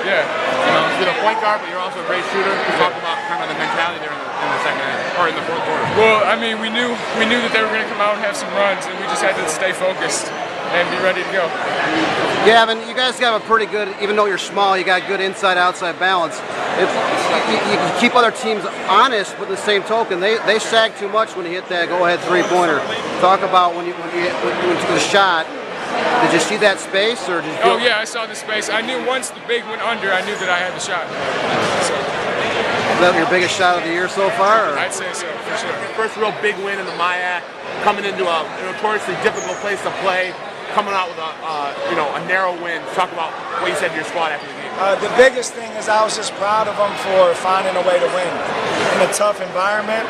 Yeah. You're a point guard, but you're also a great shooter. Just talk about kind of the mentality there in the second half, or in the fourth quarter. Well, I mean, we knew that they were going to come out and have some runs, and we just had to stay focused and be ready to go. Yeah, I mean, you guys have a pretty good, even though you're small, you got good inside-outside balance. You keep other teams honest, but the same token, they sag too much when you hit that go-ahead three-pointer. Talk about when you took the shot. Did you see that space, or did you feel? Oh yeah, I saw the space. I knew once the big went under, I knew that I had the shot. So. Is that your biggest shot of the year so far? Or? I'd say so, for sure. Your first real big win in the MIAC, coming into a notoriously difficult place to play, coming out with a narrow win. Talk about what you said to your squad after the game. The biggest thing is I was just proud of them for finding a way to win in a tough environment.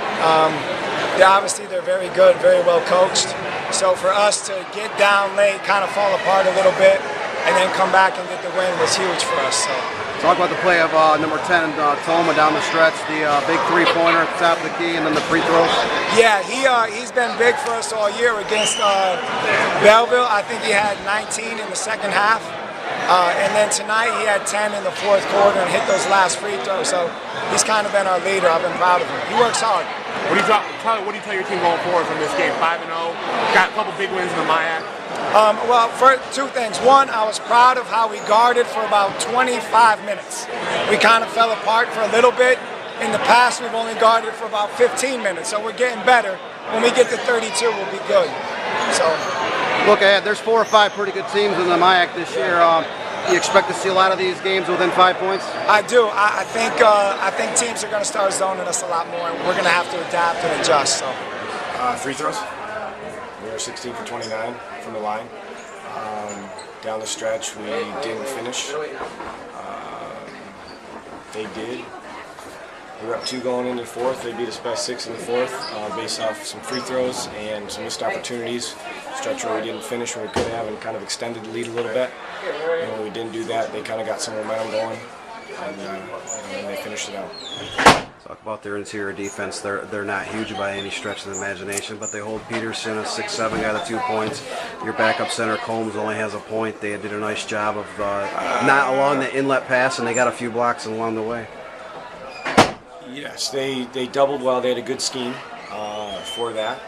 Obviously, they're very good, very well coached. So for us to get down late, kind of fall apart a little bit, and then come back and get the win was huge for us. So. Talk about the play of number 10, Toma, down the stretch, the big three-pointer at the top of the key, and then the free throws. Yeah, he's been big for us all year against Belleville. I think he had 19 in the second half. And then tonight he had 10 in the fourth quarter and hit those last free throws. So he's kind of been our leader. I've been proud of him. He works hard. What do you tell your team going forward from this game? 5-0, got a couple big wins in the MIAC. Well, for two things. One, I was proud of how we guarded for about 25 minutes. We kind of fell apart for a little bit. In the past, we've only guarded for about 15 minutes, so we're getting better. When we get to 32, we'll be good. So. Look ahead, there's 4 or 5 pretty good teams in the MIAC this year. You expect to see a lot of these games within 5 points? I do. I think teams are going to start zoning us a lot more, and we're going to have to adapt and adjust. So. Free throws. We were 16 for 29 from the line. Down the stretch, we didn't finish. They did. We were up 2 going into the fourth. They beat us by 6 in the fourth based off some free throws and some missed opportunities. Stretch where we didn't finish when we could have and kind of extended the lead a little bit. And when we didn't do that, they kind of got some momentum going and they finished it out. Talk about their interior defense. They're not huge by any stretch of the imagination, but they hold Peterson, a 6'7" guy, with 2 points. Your backup center, Combs, only has a point. They did a nice job of not along the inlet pass, and they got a few blocks along the way. Yes, they doubled well. They had a good scheme for that,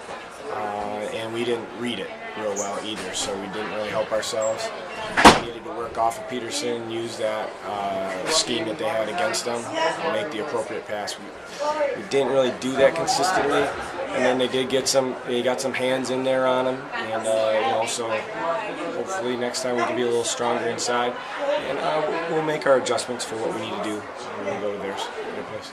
and we didn't read it real well either, so we didn't really help ourselves. We needed to work off of Peterson, use that scheme that they had against them, and make the appropriate pass. We didn't really do that consistently, and then they did get they got some hands in there on them, and so hopefully next time we can be a little stronger inside, and we'll make our adjustments for what we need to do when we go to their place.